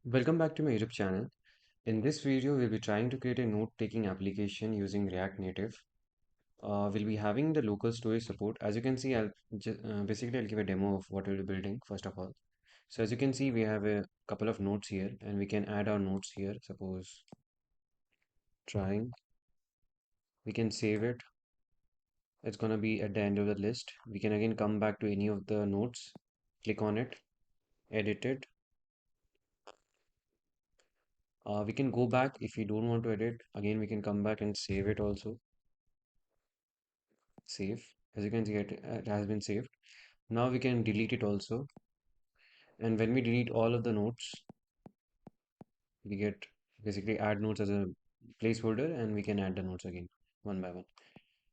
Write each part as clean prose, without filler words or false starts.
Welcome back to my YouTube channel. In this video, we'll be trying to create a note-taking application using React Native. We'll be having the local storage support. As you can see, basically I'll give a demo of what we'll be building first of all. So as you can see, we have a couple of nodes here, and we can add our nodes here. Suppose trying, we can save it. It's gonna be at the end of the list. We can again come back to any of the nodes, click on it, edit it. We can go back if we don't want to edit. Again, we can come back and save it also. Save. As you can see, it has been saved. Now we can delete it also. And when we delete all of the nodes, we get basically add nodes as a placeholder, and we can add the nodes again one by one.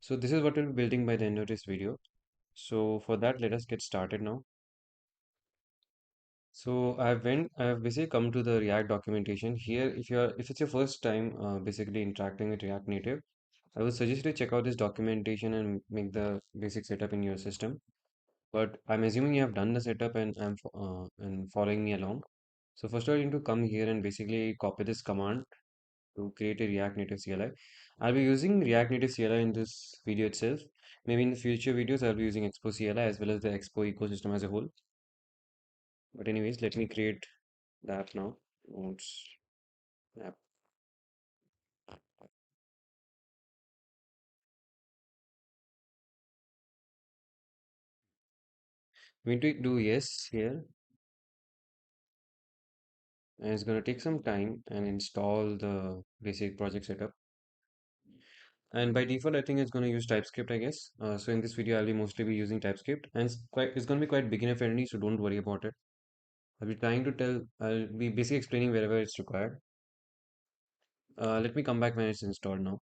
So this is what we'll be building by the end of this video. So for that, let us get started now. So I've basically come to the React documentation here. If it's your first time basically interacting with React Native, I would suggest you to check out this documentation and make the basic setup in your system. But I'm assuming you have done the setup and following me along. So first of all, you need to come here and basically copy this command to create a React Native CLI. I'll be using React Native CLI in this video itself. Maybe in the future videos, I'll be using Expo CLI as well as the Expo ecosystem as a whole. But anyways, let me create the app now. Notes app. We need to do yes here, and it's going to take some time and install the basic project setup. And by default, I think it's going to use TypeScript, I guess. So in this video, I'll be mostly be using TypeScript, and it's going to be quite beginner friendly, so don't worry about it. I'll be basically explaining wherever it's required. Let me come back when it's installed now.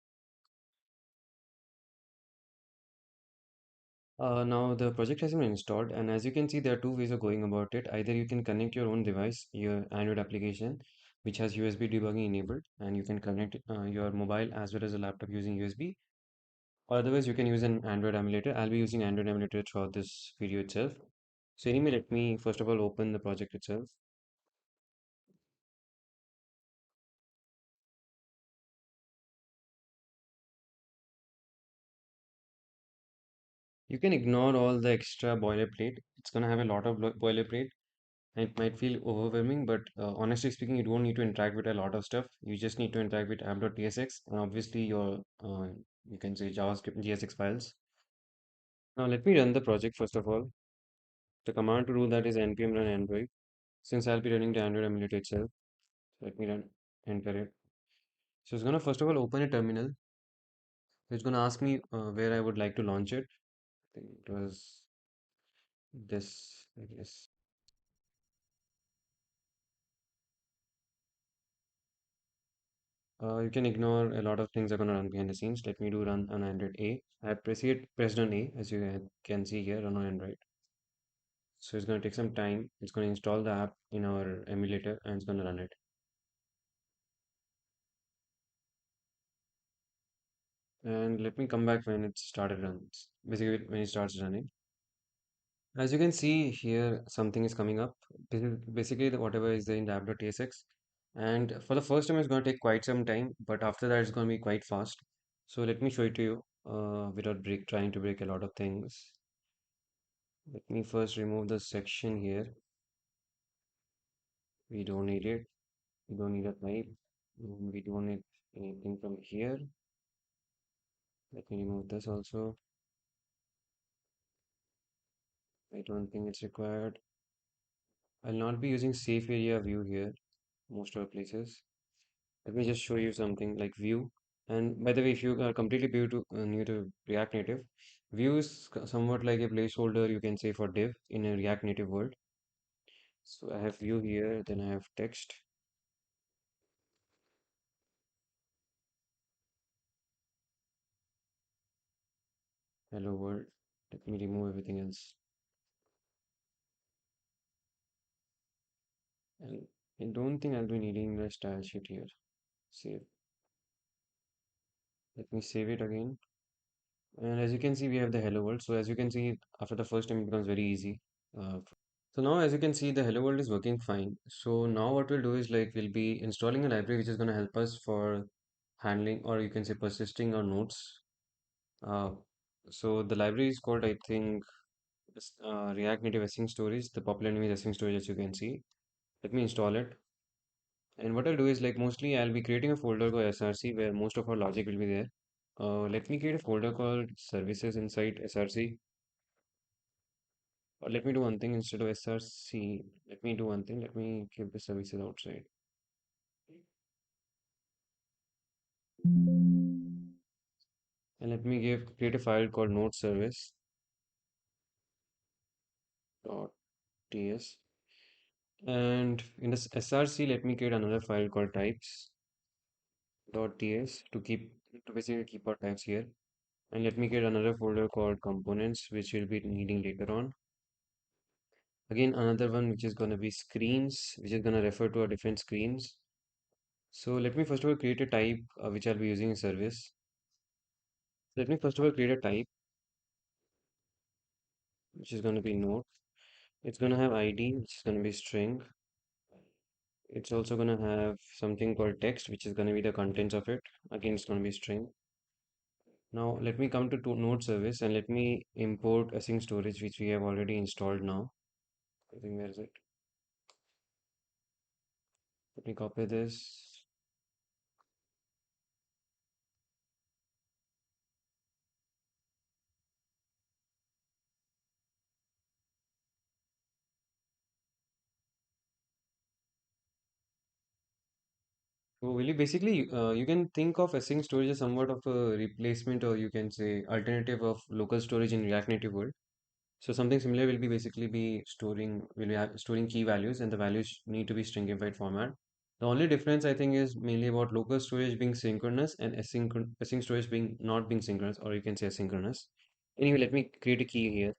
Now the project has been installed, and as you can see, there are two ways of going about it. Either you can connect your own device, your Android application, which has USB debugging enabled, and you can connect your mobile as well as a laptop using USB. Or otherwise, you can use an Android emulator. I'll be using Android emulator throughout this video itself. So anyway, let me first of all open the project itself. You can ignore all the extra boilerplate. It's gonna have a lot of boilerplate, and it might feel overwhelming, but honestly speaking, you don't need to interact with a lot of stuff. You just need to interact with app.tsx and obviously your you can say JavaScript JSX files. Now let me run the project first of all. The command to do that is npm run Android. Since I'll be running the Android emulator itself, let me run enter it. So it's gonna first of all open a terminal. So it's gonna ask me where I would like to launch it. I think it was this, I guess. You can ignore a lot of things are going to run behind the scenes. Let me do run on Android A. I have pressed on A, as you can see here on Android. So it's going to take some time. It's going to install the app in our emulator and it's going to run it. And let me come back when it started runs. Basically, when it starts running. As you can see here, something is coming up. This is basically whatever is there in the app.tsx. And for the first time, it's going to take quite some time, but after that, it's going to be quite fast. So let me show it to you without trying to break a lot of things. Let me first remove the section here. We don't need it. We don't need a type. We don't need anything from here. Let me remove this also. I don't think it's required. I'll not be using safe area view here, most of the places. Let me just show you something like view. And by the way, if you are completely new to React Native, view is somewhat like a placeholder you can say for div in a React Native world. So I have view here, then I have text. Hello world. Let me remove everything else. And I don't think I'll be needing the style sheet here. Save. Let me save it again. And as you can see, we have the hello world. So as you can see, after the first time, it becomes very easy. Uh, So now as you can see, the hello world is working fine. So now what we'll do is like we'll be installing a library which is going to help us for handling, or you can say persisting our nodes. Uh, so the library is called, I think, React Native Async Storage. The popular name is Async Storage, as you can see. Let me install it. And what I'll do is like mostly I'll be creating a folder called SRC where most of our logic will be there. Let me create a folder called services inside SRC. Or let me do one thing instead of SRC. Let me do one thing. Let me keep the services outside. And let me create a file called node service dot ts. And in this src, let me create another file called types dot ts to basically keep our types here. And let me create another folder called components, which we'll be needing later on. Again, another one which is going to be screens, which is going to refer to our different screens. So let me first of all create a type which I'll be using in service. Let me first of all create a type which is going to be node. It's going to have ID, which is going to be string. It's also going to have something called text, which is going to be the contents of it. Again, it's going to be string. Now, let me come to node service and let me import async storage, which we have already installed now. I think where is it? Let me copy this. So, will you basically, you can think of async storage as somewhat of a replacement, or you can say alternative of local storage in React Native world. So something similar will be basically be storing key values, and the values need to be stringified format. The only difference I think is mainly about local storage being synchronous and async storage being not being synchronous, or you can say asynchronous. Anyway, let me create a key here,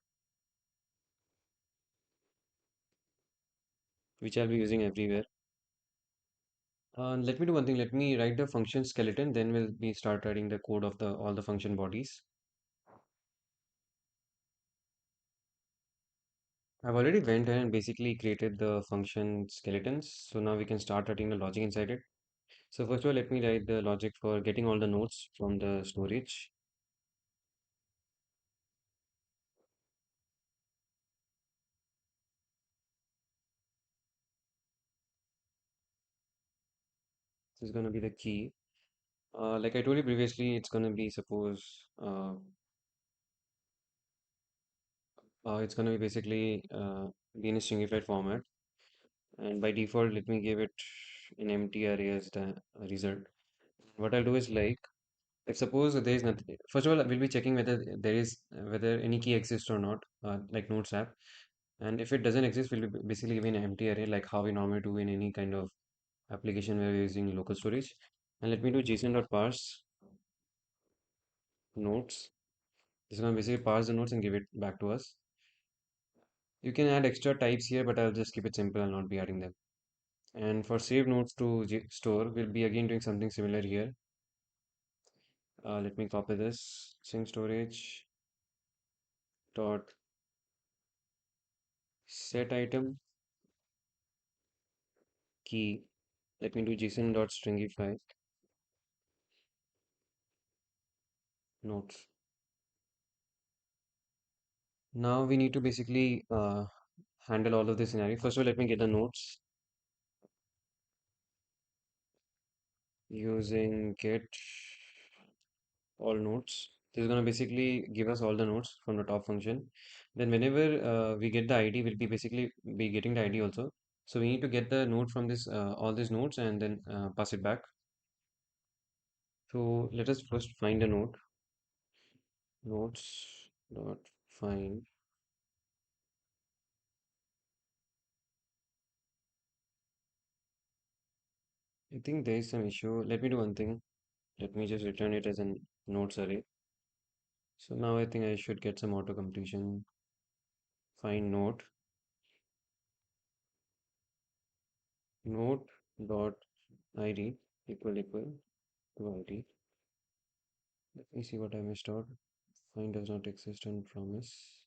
which I'll be using everywhere. Let me do one thing. Let me write the function skeleton, then we'll be start writing the code of the all the function bodies. I've already went ahead and basically created the function skeletons. So now we can start writing the logic inside it. So first of all, let me write the logic for getting all the nodes from the storage. This is going to be the key. Like I told you previously, it's going to be suppose it's going to be basically be in a stringified format. And by default, let me give it an empty array as the result. What I'll do is like, if suppose there is nothing, first of all, we'll be checking whether there is whether any key exists or not, like nodes app. And if it doesn't exist, we'll be basically giving an empty array like how we normally do in any kind of application where we're using local storage. And let me do json.parse nodes. This is going to basically parse the nodes and give it back to us. You can add extra types here, but I'll just keep it simple. I'll not be adding them. And for save nodes to store, we'll be again doing something similar here. Let me copy this. Sync storage dot set item key. Let me do json dot stringify nodes. Now we need to basically handle all of this scenario. First of all, let me get the nodes using get all nodes. This is going to basically give us all the nodes from the top function. Then whenever we get the ID, we'll be basically be getting the ID also. So we need to get the node from this all these nodes and then pass it back. So let us first find a node. Nodes dot find. I think there is some issue. Let me do one thing. Let me just return it as a nodes array. So now I think I should get some auto completion. Find node dot id equal to id. Let me see what I missed out. Find does not exist and promise.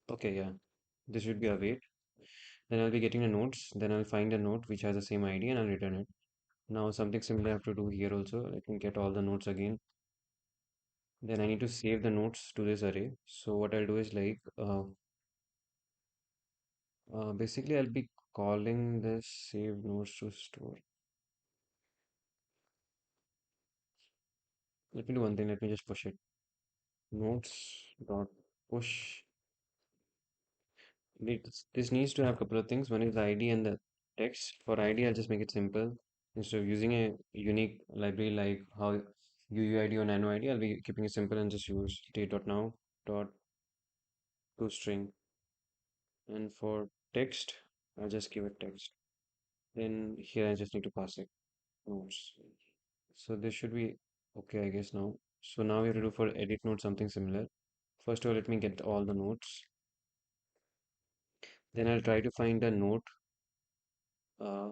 Okay, yeah. This should be await. Then I'll be getting the notes. Then I'll find a note which has the same ID and I'll return it. Now something similar I have to do here also. I can get all the notes again. Then I need to save the notes to this array. So what I'll do is like, basically I'll be calling this save notes to store. Let me do one thing. Let me just push it. Notes dot push. This needs to have a couple of things. One is the ID and the text. For ID, I'll just make it simple. Instead of using a unique library like how UUID or nano ID, I'll be keeping it simple and just use date.now dot toString. And for text, I'll just give it text. Then here I just need to pass it notes. So this should be okay, I guess now. So now we have to do for edit note something similar. First of all, let me get all the notes. Then I'll try to find a note, uh,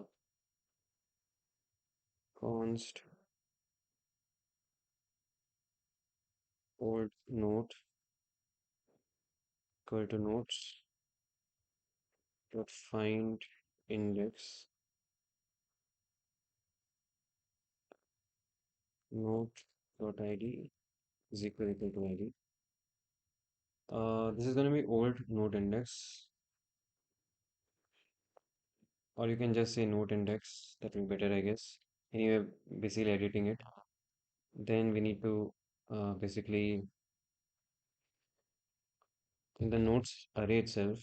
const old note equal to notes dot find index note dot id is equal to id. This is going to be old note index, or you can just say note index. That will be better, I guess. Anyway, basically editing it. Then we need to basically in the notes array itself,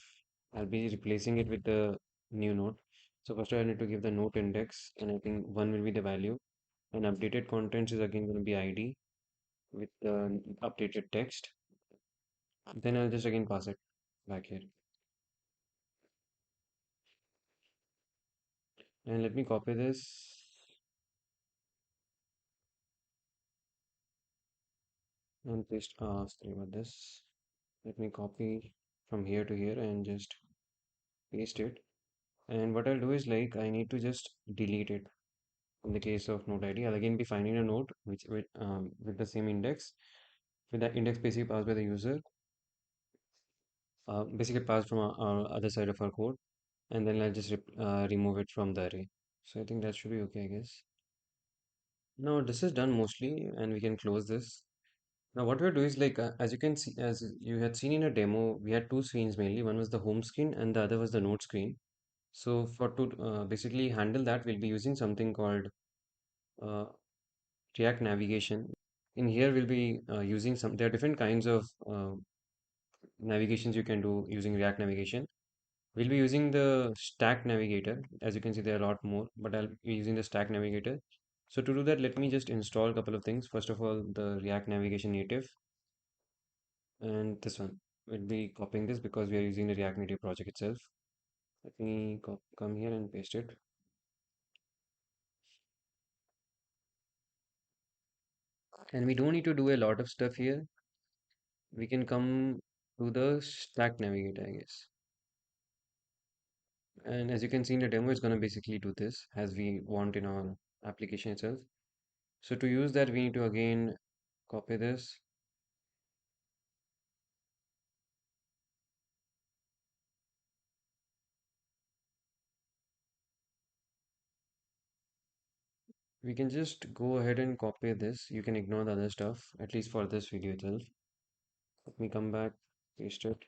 I'll be replacing it with the new note. So first I need to give the note index, and I think one will be the value. And updated contents is again going to be id with the updated text. Then I'll just again pass it back here. And let me copy this and paste. Sorry about this. Let me copy from here to here and just paste it. And what I'll do is like I need to just delete it. In the case of node ID, I'll again be finding a node which with the same index, with the index basically passed by the user, basically passed from our other side of our code, and then I'll just remove it from the array. So I think that should be okay, I guess. Now this is done mostly, and we can close this. Now what we'll do is like as you can see, as you had seen in a demo, we had two screens mainly. One was the home screen and the other was the node screen. So for to basically handle that, we'll be using something called uh, React navigation. In here, we'll be using some. There are different kinds of navigations you can do using React navigation. We'll be using the stack navigator. As you can see, there are a lot more, but I'll be using the stack navigator. So to do that, let me just install a couple of things. First of all, the React navigation native. And this one, we'll be copying this because we are using the React Native project itself. Let me come here and paste it. And we don't need to do a lot of stuff here. We can come to the stack navigator, I guess. And as you can see in the demo, it's going to basically do this as we want in our application itself. So to use that, we need to again copy this. We can just go ahead and copy this. You can ignore the other stuff, at least for this video itself. Let me come back, paste it.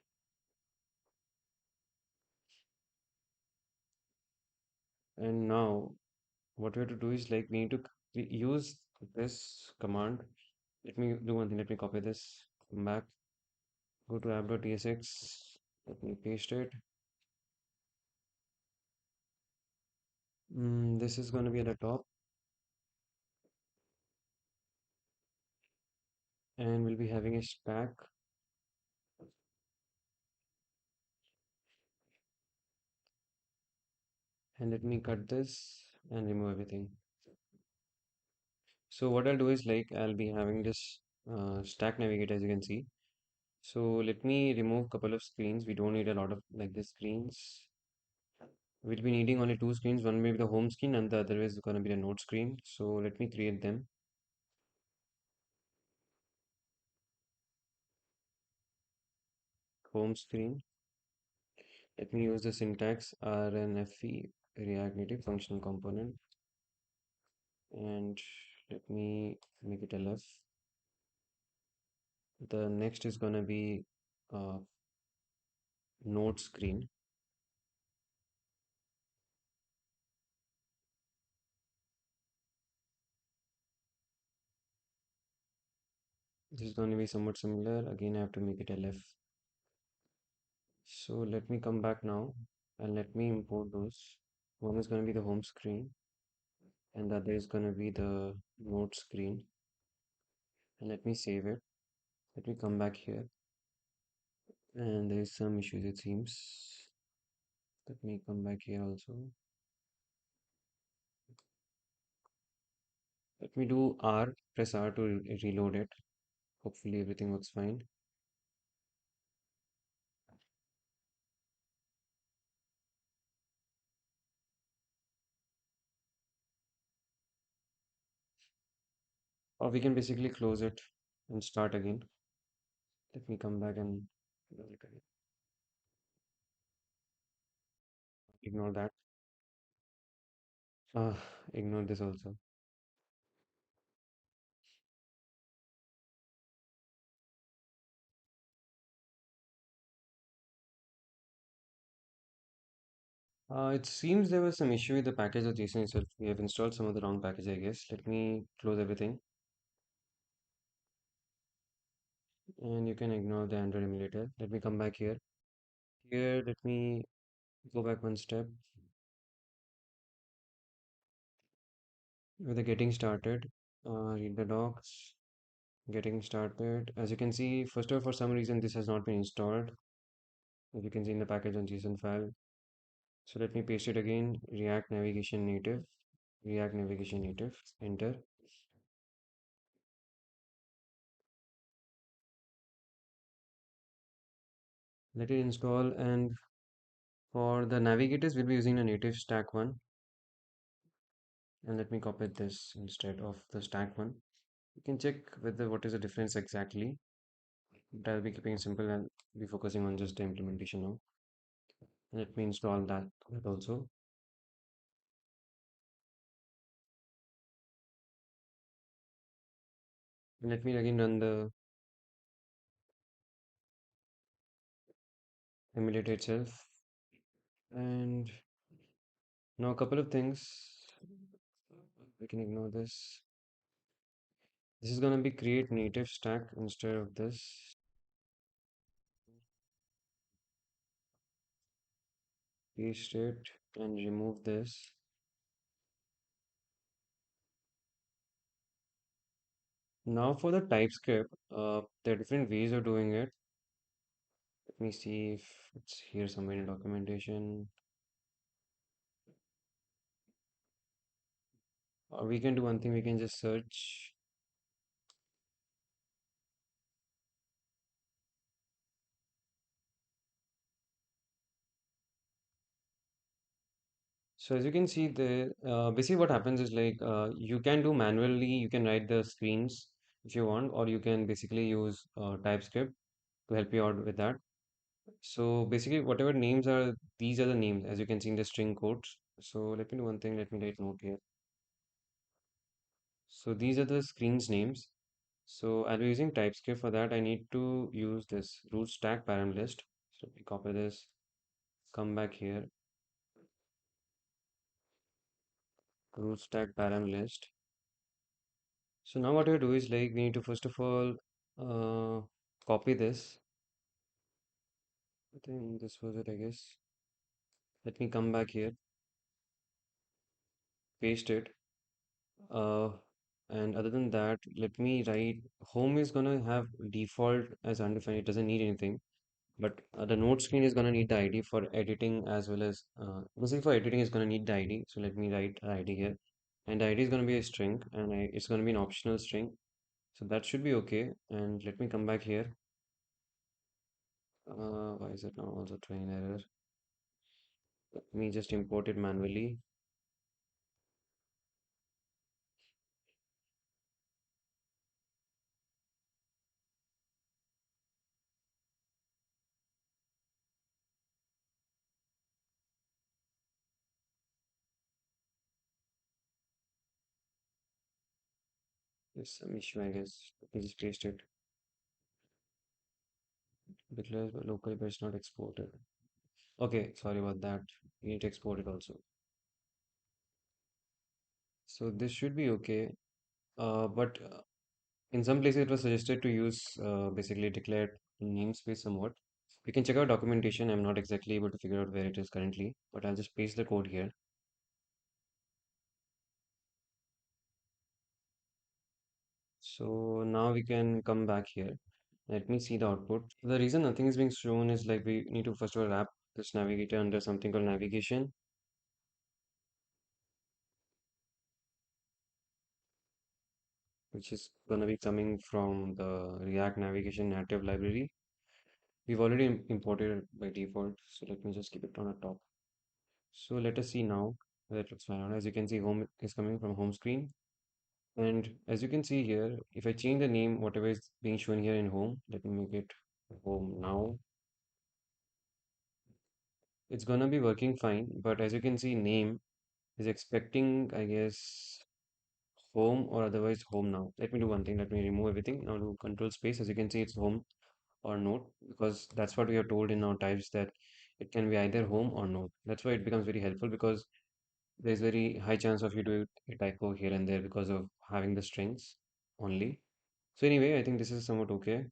And now what we have to do is like we need to use this command. Let me do one thing. Let me copy this. Come back. Go to app.tsx. Let me paste it. This is going to be at the top, and we'll be having a stack. And let me cut this and remove everything. So what I'll do is like I'll be having this stack navigator as you can see. So let me remove couple of screens. We don't need a lot of like this screens. We'll be needing only two screens. One may be the home screen and the other is going to be the node screen. So let me create them. Home screen. Let me use the syntax RNFE React Native functional component, and let me make it LF. The next is gonna be uh, node screen. This is gonna be somewhat similar. Again, I have to make it LF. So let me come back now and let me import those. One is gonna be the home screen, and the other is gonna be the node screen. And let me save it. Let me come back here. And there is some issues it seems. Let me come back here also. Let me do R, press R to reload it. Hopefully everything works fine. Or we can basically close it and start again. Let me come back and close it again. Ignore that. Uh, Ignore this also. It seems there was some issue with the package of JSON itself. We have installed some of the wrong package, I guess. Let me close everything. And you can ignore the Android emulator. Let me come back here. Here, let me go back one step. With the getting started, read the docs, getting started. As you can see, first of all, for some reason, this has not been installed. As you can see in the package on JSON file. So let me paste it again. React Navigation Native, enter. Let it install, and for the navigators, we'll be using a native stack one. And let me copy this instead of the stack one. You can check whether what is the difference exactly. But I'll be keeping it simple and be focusing on just the implementation now. Let me install that also. And let me again run the emulator itself. And now a couple of things. We can ignore this. This is gonna be create native stack instead of this. Paste it and remove this. Now for the TypeScript, there are different ways of doing it. Let me see if it's here somewhere in documentation. Or we can do one thing, we can just search. So as you can see there, basically what happens is like you can do manually, you can write the screens if you want, or you can basically use TypeScript to help you out with that. So basically whatever names are, these are the names as you can see in the string codes. So let me do one thing, let me write note here. So these are the screens names. So I'll be using TypeScript for that. I need to use this root stack param list. So let me copy this, come back here, root stack param list. So now what we do is like we need to first of all copy this. I think this was it, I guess. Let me come back here, paste it. Uh, and other than that, let me write home is gonna have default as undefined. It doesn't need anything. But the note screen is gonna need the ID for editing as well as basically for editing is gonna need the ID. So let me write the ID here, and the ID is gonna be a string, and it's gonna be an optional string. So that should be okay. And let me come back here. Why is it now also throwing an error? Let me just import it manually. There's some issue, I guess. Let me just paste it. Declares by local but it's not exported. Okay, sorry about that. We need to export it also. So this should be okay. But in some places it was suggested to use basically declared namespace somewhat. You can check out documentation. I'm not exactly able to figure out where it is currently, but I'll just paste the code here. So now we can come back here. Let me see the output. The reason nothing is being shown is like we need to first of all wrap this navigator under something called navigation, which is gonna be coming from the React Navigation native library. We've already imported it by default, so let me just keep it on the top. So let us see now whether it looks fine. As you can see, home is coming from home screen. And as you can see here, if I change the name, whatever is being shown here in home, let me make it home now. It's gonna be working fine, but as you can see, name is expecting, I guess, home or otherwise home now. Let me do one thing. Let me remove everything. Now do control space. As you can see, it's home or node because that's what we are told in our types that it can be either home or node. That's why it becomes very helpful because there's very high chance of you doing a typo here and there because of having the strings only. So anyway, I think this is somewhat okay.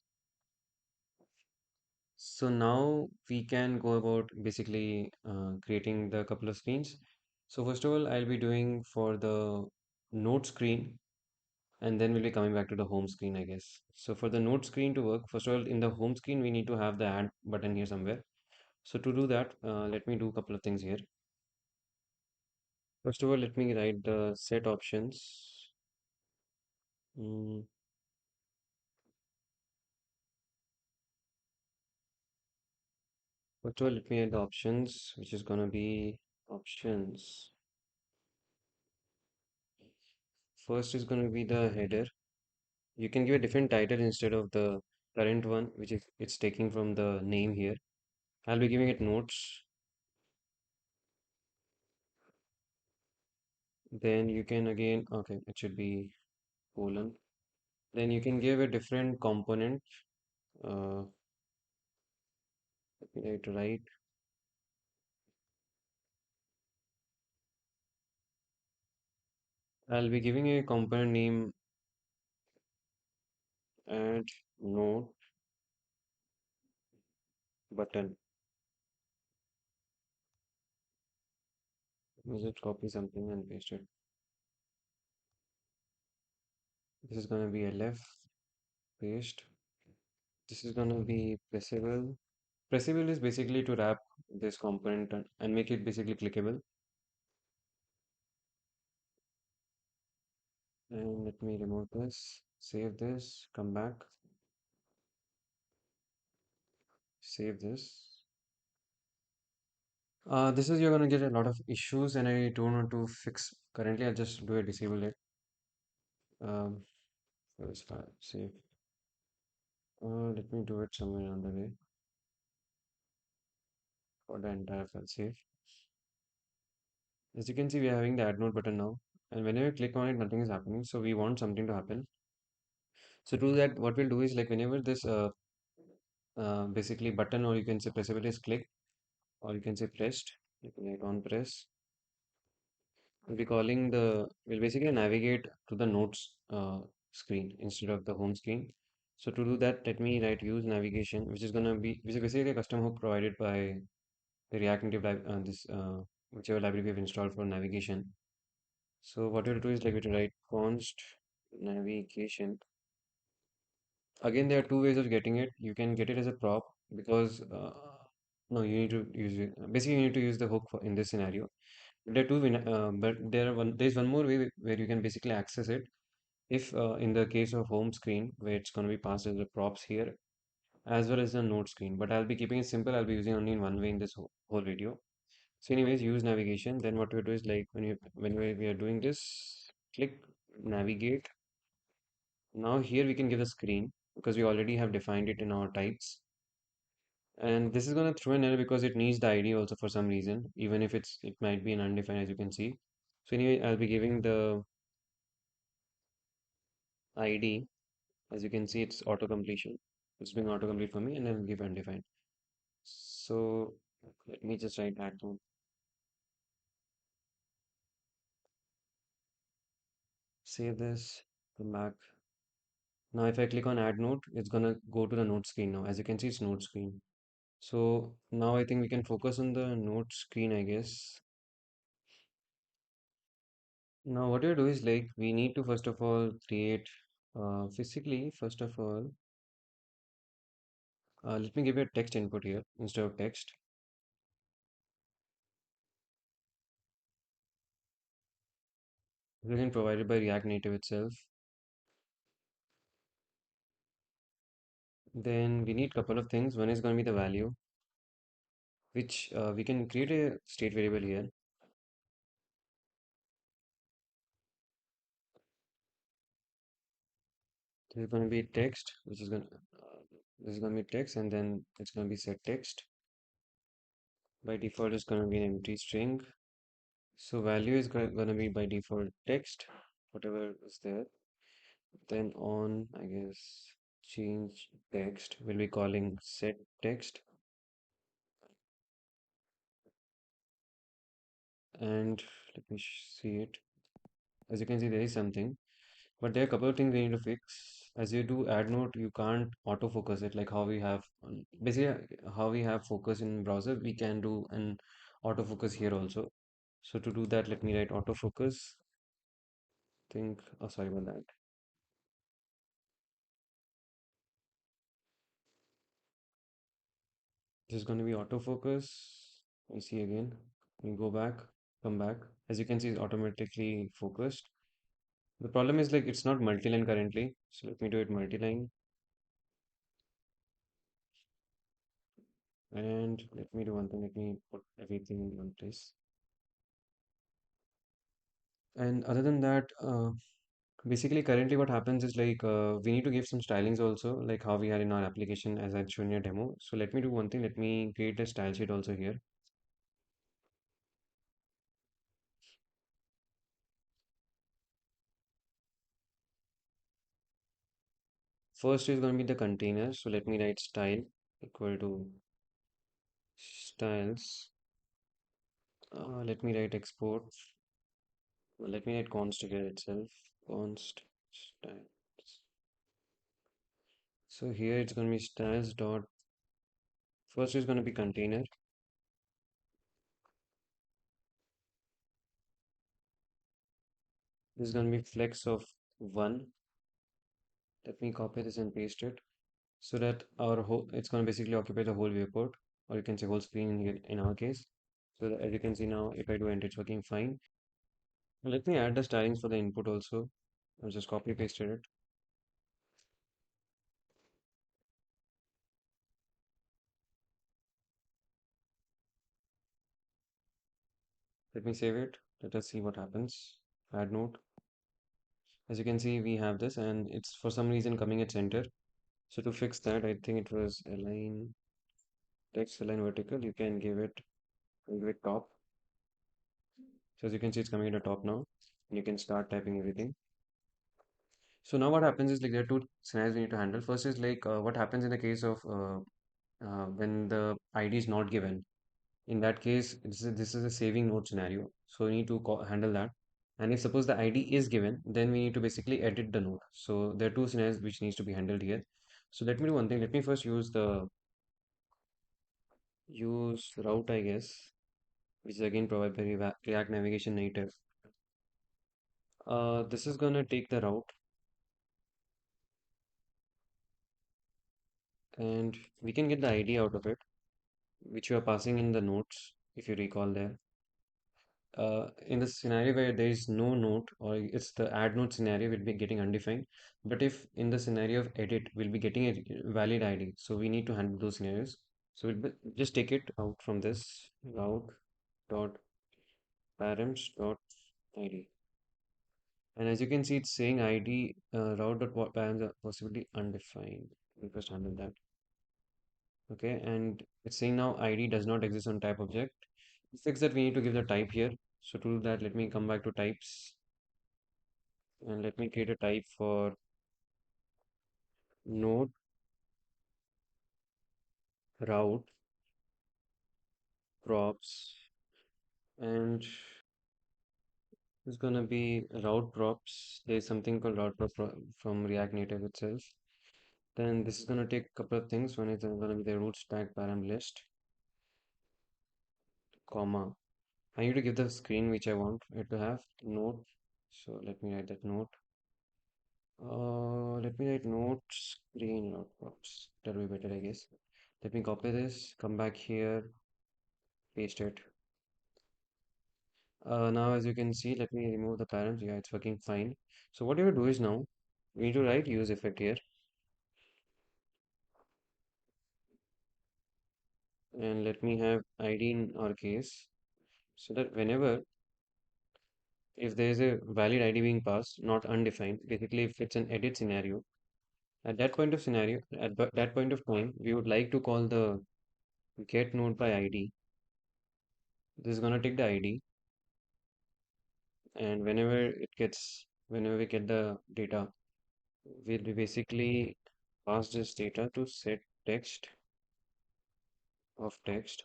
So now we can go about basically creating the couple of screens. So first of all, I'll be doing for the node screen and then we'll be coming back to the home screen, I guess. So for the node screen to work, first of all, in the home screen, we need to have the add button here somewhere. So to do that, let me do a couple of things here. First of all, let me write the set options. Mm, First of all, let me add the options, which is gonna be options. First is gonna be the header. You can give a different title instead of the current one, which is it's taking from the name here. I'll be giving it notes. Then you can again, okay, it should be colon. Then you can give a different component. Uh, Let me write right. I'll be giving a component name add node button. Let me just copy something and paste it. This is gonna be lf paste. This is gonna be pressable. Pressable is basically to wrap this component and make it basically clickable. And let me remove this, save this, come back, save this. This is you're gonna get a lot of issues and I don't want to fix currently. I'll just do a disable it. Um, First file, save. Let me do it somewhere on the way for the entire file, save. As you can see, we are having the add node button now. And whenever you click on it, nothing is happening. So we want something to happen. So to do that, what we'll do is like whenever this basically button or you can say pressable is clicked or you can say pressed, you can write on press. We'll be calling we'll basically navigate to the notes screen instead of the home screen. So to do that, let me write use navigation, which is basically a custom hook provided by the React Native whichever library we've installed for navigation. So what we'll do is like we'll write const navigation. Again, there are two ways of getting it. You can get it as a prop because no, you need to use it. Basically, you need to use the hook in this scenario. But there's one more way where you can basically access it. If in the case of home screen, where it's going to be passed as the props here, as well as the node screen. But I'll be keeping it simple. I'll be using only in one way in this whole video. So, anyways, use navigation. Then what we do is like when we are doing this, click navigate. Now here we can give a screen because we already have defined it in our types. And this is going to throw an error because it needs the ID also for some reason, even if it might be an undefined as you can see. So anyway, I'll be giving the ID. As you can see, it's auto completion. It's being auto complete for me, and then give undefined. So let me just write add node. Save this. Come back. Now, if I click on add node, it's gonna go to the node screen now. As you can see, it's node screen. So now I think we can focus on the node screen, I guess. Now, what you do is like we need to first of all create physically, first of all, let me give you a text input here instead of text. Again, provided by React Native itself. Then we need a couple of things. One is going to be the value, which we can create a state variable here. This is going to be text, which is going to, this is going to be text, and then it's going to be set text. By default, it's going to be an empty string. So value is going to be by default text, whatever is there. Then on, I guess, change text, we'll be calling set text. And let me see it. As you can see, there is something, but there are a couple of things we need to fix. As you do add node, you can't autofocus it like how we have basically how we have focus in browser, we can do an autofocus here also. So to do that, let me write autofocus. Think, oh, sorry about that. This is going to be autofocus. We see again. We go back, come back. As you can see, it's automatically focused. The problem is like it's not multi-line currently. So let me do it multi-line. And let me do one thing. Let me put everything in one place. And other than that, basically currently what happens is like we need to give some stylings also, like how we had in our application as I'd shown you a demo. So let me do one thing. Let me create a style sheet also here. First is going to be the container. So let me write style equal to styles. Let me write export. Let me write const here itself. Const styles. So here it's going to be styles dot. First is going to be container. This is going to be flex of 1. Let me copy this and paste it so that our whole it's going to basically occupy the whole viewport, or you can say whole screen in here in our case. So that, as you can see now, if I do enter, it's working fine. Let me add the stylings for the input also. I'll just copy pasted it. Let me save it. Let us see what happens. Add note. As you can see, we have this, and it's for some reason coming at center. So to fix that, I think it was align text align vertical. You can give it top. So as you can see, it's coming at the top now. And you can start typing everything. So now what happens is like there are two scenarios we need to handle. First is like what happens in the case of when the ID is not given. In that case, this is a saving node scenario. So we need to handle that. And if suppose the ID is given, then we need to basically edit the node. So there are two scenarios which needs to be handled here. So let me do one thing. Let me first use route, I guess, which is again provided by React Navigation Native. This is gonna take the route, and we can get the ID out of it, which you are passing in the notes, if you recall there. In the scenario where there is no note, or it's the add note scenario, we'll be getting undefined. But if in the scenario of edit, we'll be getting a valid ID. So we need to handle those scenarios. So just take it out from this route dot params dot ID. And as you can see, it's saying ID route dot params are possibly undefined. We first handle that. Okay, and it's saying now ID does not exist on type object. To fix that, we need to give the type here. So to do that, let me come back to types and let me create a type for node route props, and it's gonna be route props. There's something called from React Native itself. Then this is gonna take a couple of things. One is gonna be the root stack param list, comma. I need to give the screen which I want it to have note. So let me write that note. Let me write note screen route props. That'll be better, I guess. Let me copy this, come back here, paste it. Now, as you can see, let me remove the params. Yeah, it's working fine. So what you will do is now, we need to write use effect here, and let me have ID in our case, so that whenever, if there is a valid ID being passed, not undefined, basically if it's an edit scenario, at that point of scenario, that point of time, we would like to call the get node by ID. This is gonna take the ID, and whenever we get the data, we'll be basically pass this data to set text of text,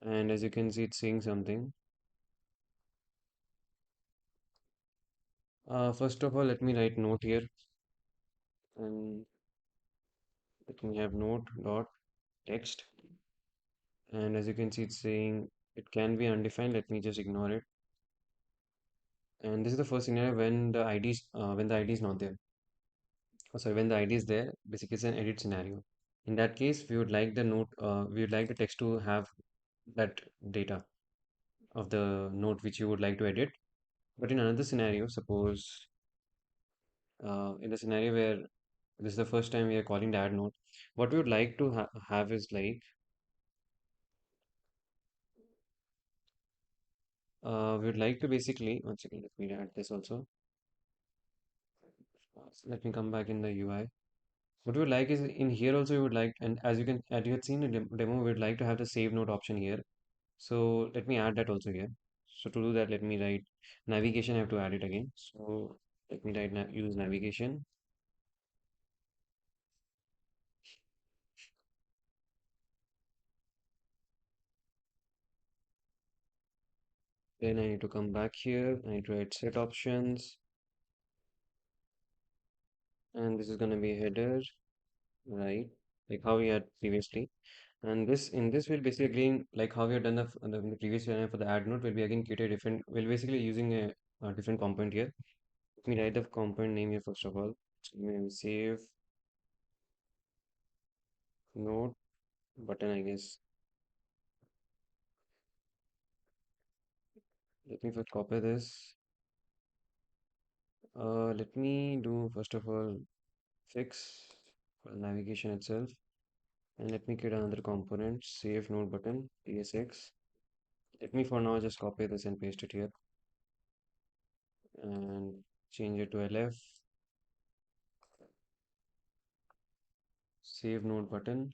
and as you can see it's saying something. First of all, let me write note here, and let me have note dot text, and as you can see it's saying it can be undefined. Let me just ignore it. And this is the first scenario when the ID is not there. Oh, sorry, when the ID is there, basically it's an edit scenario. In that case, we would like the text to have that data of the note which you would like to edit. But in another scenario, suppose in the scenario where this is the first time we are calling the add node, what we would like to have is like we would like to basically one second, let me add this also. Let me come back in the UI. What we would like is in here also we would like, and as you had seen in demo, we would like to have the save node option here. So let me add that also here. So to do that, let me write navigation. I have to add it again. So let me write use navigation. Then I need to come back here. I need to write set options, and this is going to be header, right? Like how we had previously. And this in this will basically like how we have done the previous one for the add node will be again create a different. We'll basically using a different component here. Let me write the component name here first of all. Let me save node button, I guess. Let me first copy this. Let me do first of all fix for navigation itself, and let me create another component save node button tsx. Let me for now just copy this and paste it here and change it to lf save node button,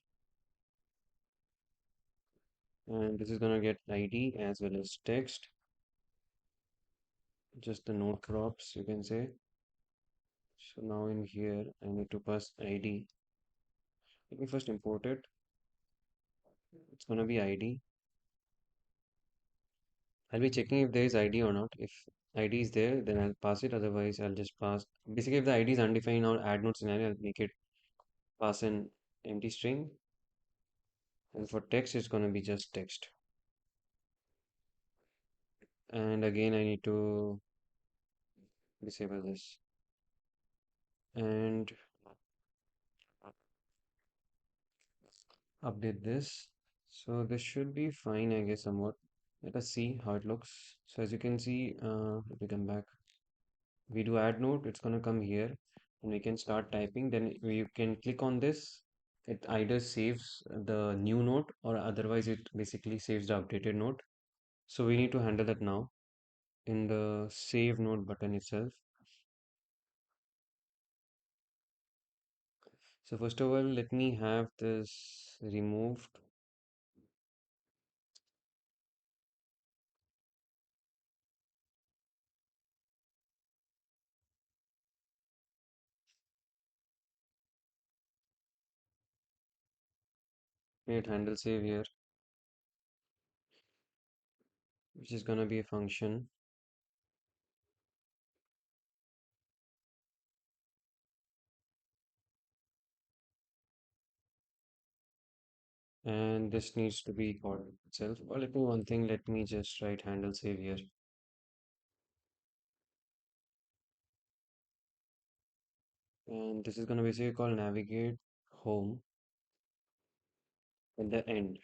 and this is gonna get ID as well as text, just the node props you can say. So now in here I need to pass ID. Let me first import it. It's gonna be ID. I'll be checking if there is ID or not. If ID is there, then I'll pass it. Otherwise, I'll just pass. Basically, if the ID is undefined or add node scenario, I'll make it pass an empty string. And for text, it's gonna be just text. And again, I need to disable this and update this. So this should be fine, I guess, somewhat. Let us see how it looks. So as you can see, let me come back. We do add node, it's gonna come here and we can start typing. Then you can click on this. It either saves the new node or otherwise it basically saves the updated node. So we need to handle that now in the save node button itself. So first of all, let me have this removed. create handle save here, which is gonna be a function, and this needs to be called itself. Or let me one thing, let me just write handle save here, and this is gonna basically call navigate home at the end.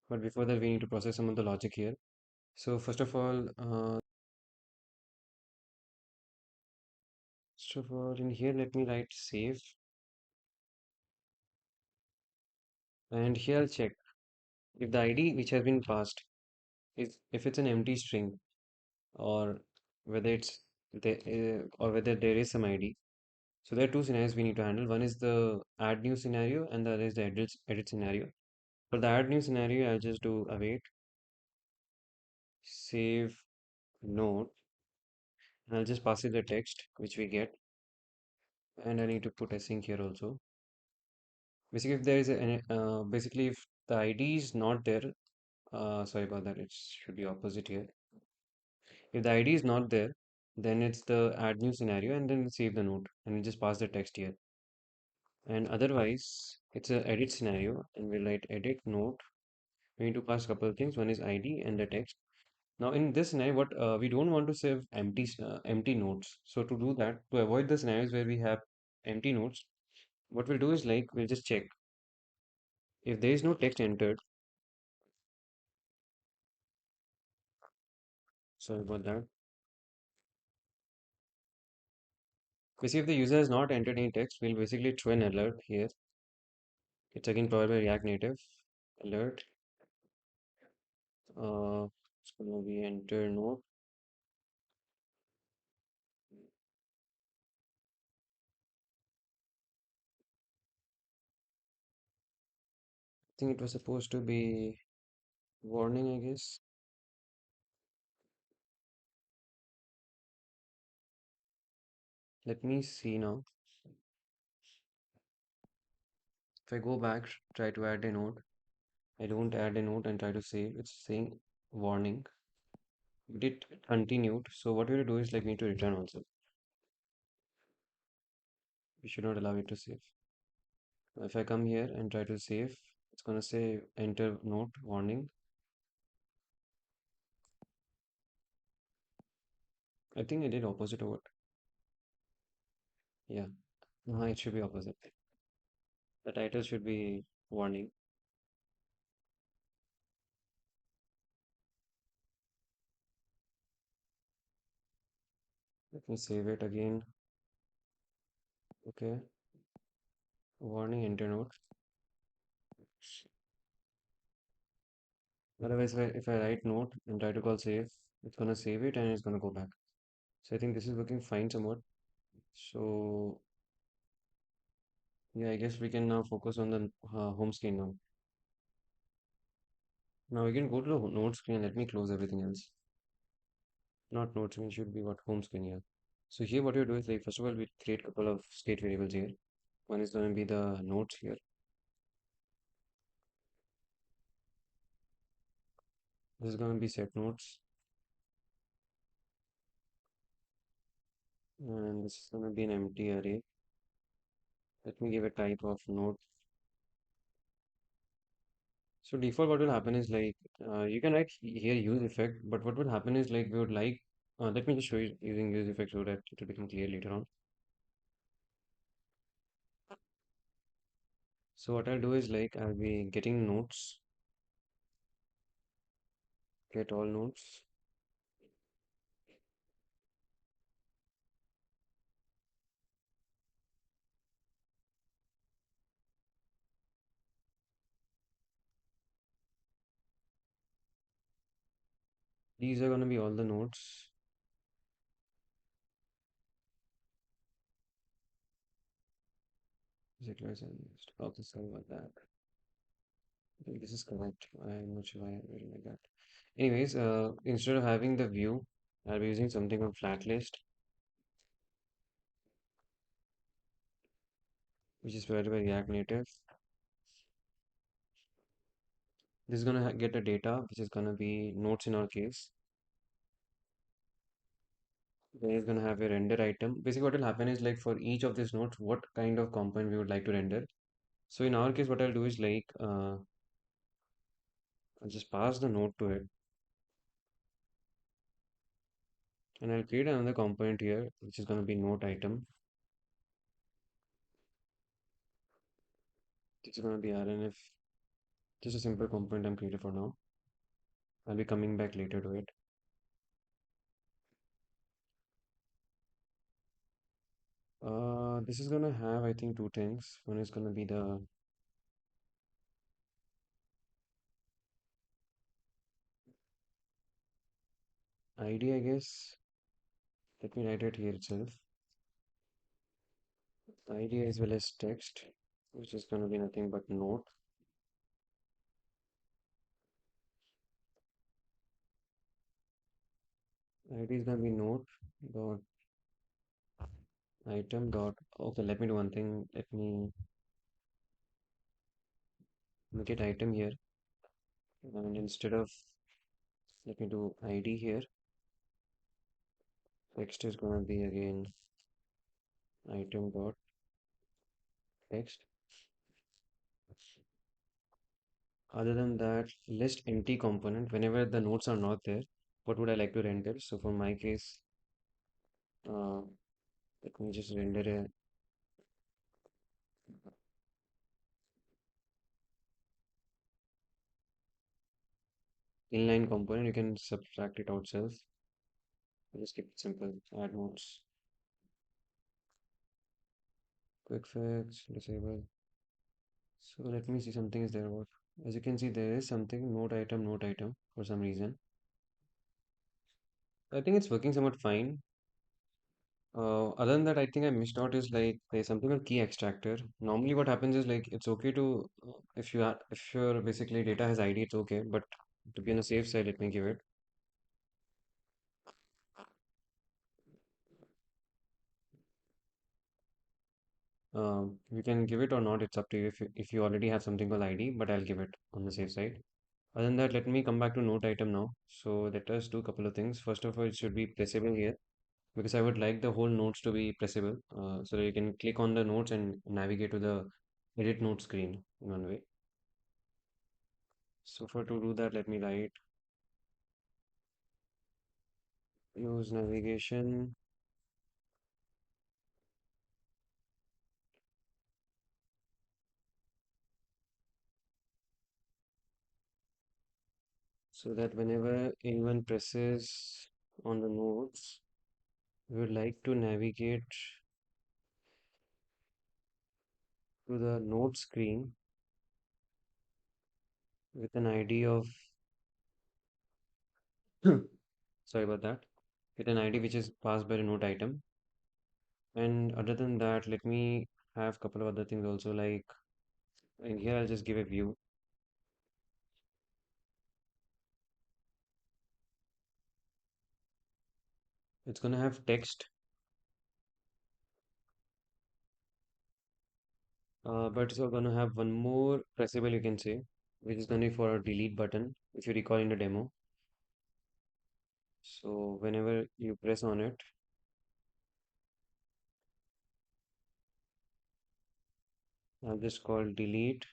But before that, we need to process some of the logic here. So first of all, in here, let me write save, and here I'll check if the ID which has been passed is if it's an empty string, or whether it's or whether there is some ID. So there are two scenarios we need to handle. One is the add new scenario, and the other is the edit scenario. For the add new scenario, I'll just do await save note, and I'll just pass it the text which we get, and I need to put async here also. Basically, if there is basically if the ID is not there, sorry about that, it should be opposite here. If the ID is not there, then it's the add new scenario, and then save the note, and we just pass the text here. And otherwise, it's a edit scenario, and we'll write edit note. We need to pass a couple of things. One is ID and the text. Now, in this scenario, what we don't want to save empty notes. So to do that, to avoid the scenarios where we have empty notes, what we'll do is like we'll just check if there is no text entered. Sorry about that. Basically, if the user has not entered any text, we'll basically throw an alert here. It's again provided by React Native. Alert. It's gonna be enter note. I think it was supposed to be warning, I guess. Let me see now. If I go back, try to add a note. I don't add a note and try to save. It's saying warning. It continued. So what we will do is like we need to return also. We should not allow it to save. If I come here and try to save, it's gonna say enter note warning. I think I did opposite of what. Yeah, it should be opposite. The title should be warning. Let me save it again. Okay, warning enter note. Otherwise, if I write note and try to call save, it's gonna save it and it's gonna go back. So I think this is working fine somewhat. So yeah, I guess we can now focus on the home screen now. Now we can go to the node screen. Let me close everything else. Not node screen, should be what home screen here. So here what you do is like first of all we create a couple of state variables here. One is going to be the nodes here. This is going to be set nodes, and this is going to be an empty array. Let me give a type of node. So default what will happen is like you can write here use effect, but what would happen is like we would like let me just show you using use effect so that it will become clear later on. So what I'll do is like I'll be getting nodes, get all nodes. These are going to be all the nodes. Okay, sorry about that. I think this is correct. I'm not sure why I written like that. Anyways, instead of having the view, I'll be using something called flat list. which is provided by React Native. This is gonna get a data, which is gonna be nodes in our case. Then it's gonna have a render item. Basically, what will happen is like for each of these nodes, what kind of component we would like to render. So in our case, what I'll do is like I'll just pass the node to it, and I'll create another component here, which is gonna be node item. This is gonna be RNF. Just a simple component I'm creating for now. I'll be coming back later to it. This is gonna have, I think, two things. One is gonna be the ID, I guess. Let me write it here itself. ID as well as text, which is gonna be nothing but node. ID is gonna be node dot item dot. Okay, let me do one thing. Let me make it item here, and instead of let me do ID here. Text is gonna be again item dot text. Other than that, list empty component whenever the nodes are not there. What would I like to render? So for my case, uh, let me just render a inline component. You can subtract it out self. Just keep it simple. Add nodes. Quick fix, disable. So let me see something is there. What? As you can see, there is something node item for some reason. I think it's working somewhat fine. Other than that, I think I missed out is like there's something called key extractor. Normally, what happens is like it's okay to if your basically data has ID, it's okay. But to be on the safe side, let me give it. You can give it or not. It's up to you if you already have something called ID. But I'll give it on the safe side. Other than that, let me come back to note item now. So let us do a couple of things. First of all, it should be pressable here because I would like the whole notes to be pressable, so that you can click on the notes and navigate to the edit note screen in one way. So for to do that, let me write use navigation. So that whenever anyone presses on the notes, we would like to navigate to the note screen with an ID of sorry about that, with an ID which is passed by the note item. And other than that, let me have a couple of other things also, like in here I'll just give a view. It's gonna have text, but it's also gonna have one more pressable you can say, which is gonna be for a delete button, if you recall in the demo. So whenever you press on it, I'll just call delete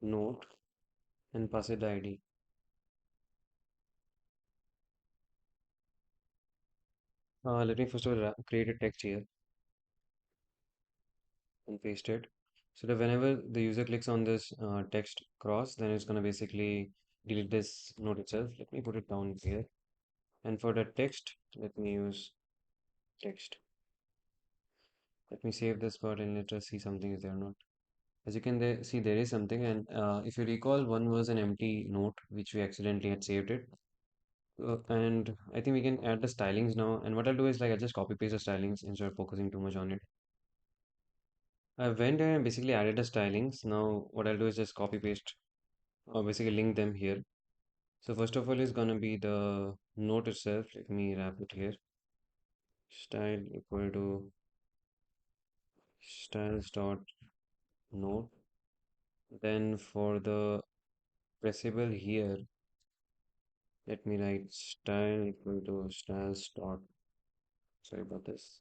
note and pass it the ID. Let me first of all create a text here and paste it. So that whenever the user clicks on this text cross, then it's gonna basically delete this note itself. Let me put it down here. And for the text, let me use text. Let me save this part and let us see something is there or not. As you can see, there is something. And if you recall, one was an empty note which we accidentally had saved it. And I think we can add the stylings now. And what I'll do is like I'll just copy paste the stylings instead of focusing too much on it. I went and basically added the stylings. Now what I'll do is just copy paste or basically link them here. So first of all is gonna be the note itself. Let me wrap it here. Style equal to styles dot node. Then for the pressable here, let me write style equal to styles dot, sorry about this,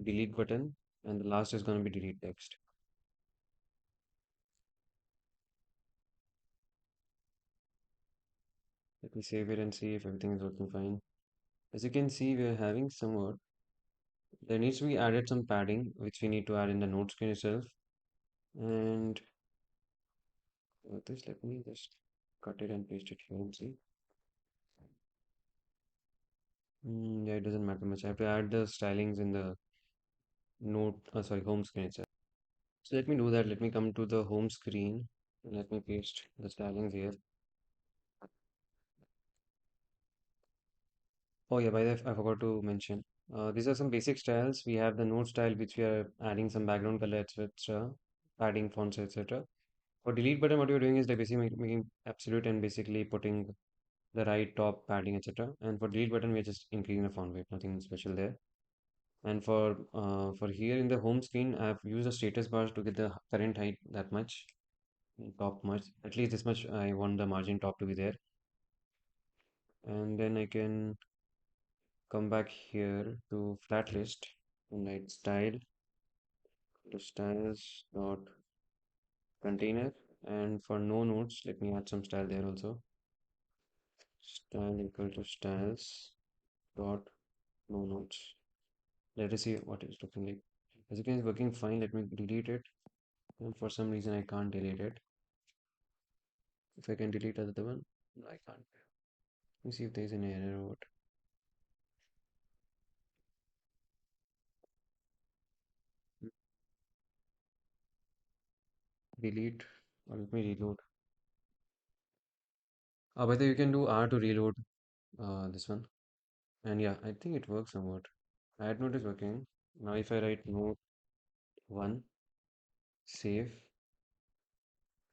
delete button, and the last is going to be delete text. Let me save it and see if everything is working fine. As you can see, we are having somewhat, there needs to be added some padding, which we need to add in the node screen itself. And this, let me just cut it and paste it here and see. Yeah, it doesn't matter much. I have to add the stylings in the home screen itself. So let me do that. Let me come to the home screen and let me paste the stylings here. Oh yeah, by the way, I forgot to mention. These are some basic styles. We have the node style, which we are adding some background color, etc., adding fonts, etc. For delete button, what you're doing is like basically making absolute and basically putting the right top padding, etc. And for delete button, we're just increasing the font weight, nothing special there. And for here in the home screen, I've used the status bars to get the current height that much, top much, at least this much. I want the margin top to be there, and then I can come back here to flat list and write style to styles dot container. And for no nodes, let me add some style there also. Style equal to styles dot no nodes. Let us see what it's looking like. As you can see, it's working fine. Let me delete it. And for some reason, I can't delete it. If I can delete the other one, no, I can't. Let me see if there's an error or what. Delete or let me reload. By the way, you can do R to reload this one. And yeah, I think it works somewhat. Add note is working. Now if I write note 1, save.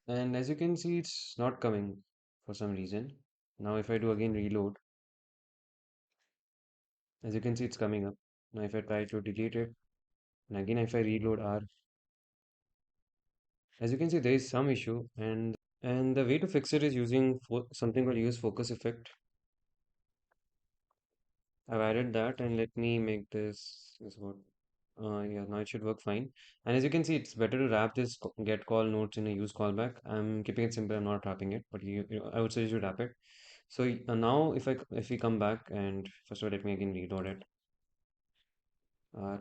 And as you can see, it's not coming for some reason. Now if I do again reload, as you can see, it's coming up. Now if I try to delete it, and again if I reload R, as you can see, there is some issue. And the way to fix it is using something called use focus effect. I've added that, and let me make this is what. Yeah, now it should work fine. And as you can see, it's better to wrap this get call notes in a use callback. I'm keeping it simple. I'm not wrapping it, but I would suggest you wrap it. So now, if we come back and first of all, let me again reload it. Uh,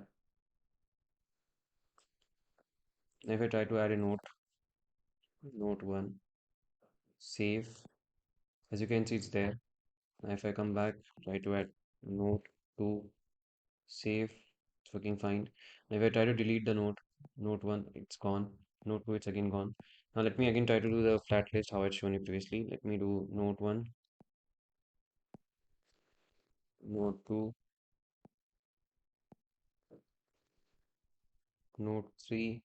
if I try to add a note one, save. As you can see, it's there. Now if I come back, try to add note two, save. It's working fine. Now if I try to delete the note one, it's gone. Note two, it's again gone. Now let me again try to do the flat list how I'd shown you previously. Let me do note one, note two, note three.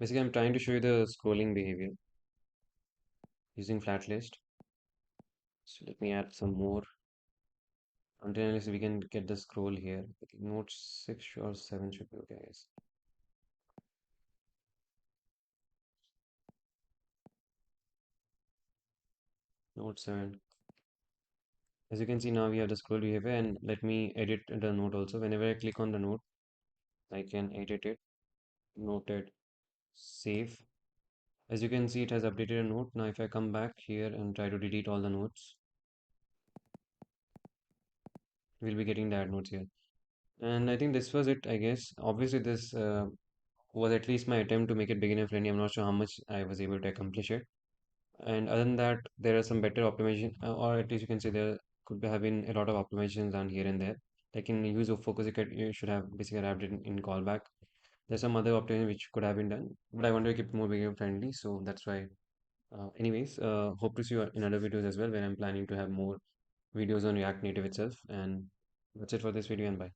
Basically, I'm trying to show you the scrolling behavior using flat list. So let me add some more until unless we can get the scroll here. Okay, note 6 or 7 should be okay, guys. Note 7. As you can see now we have the scroll behavior, and let me edit the note also. Whenever I click on the note, I can edit it, noted, save. As you can see, it has updated a note. Now if I come back here and try to delete all the notes, we'll be getting the add notes here. And I think this was it, I guess. Obviously, this was at least my attempt to make it beginner friendly. I'm not sure how much I was able to accomplish it. And other than that, there are some better optimization, or at least you can say there could have been a lot of optimizations done here and there. Like in use of focus, you should have basically wrapped it in callback. There's some other optimization which could have been done, but I want to keep it more beginner friendly, so that's why. Anyways, hope to see you in other videos as well, where I'm planning to have more videos on React Native itself. And that's it for this video, and bye.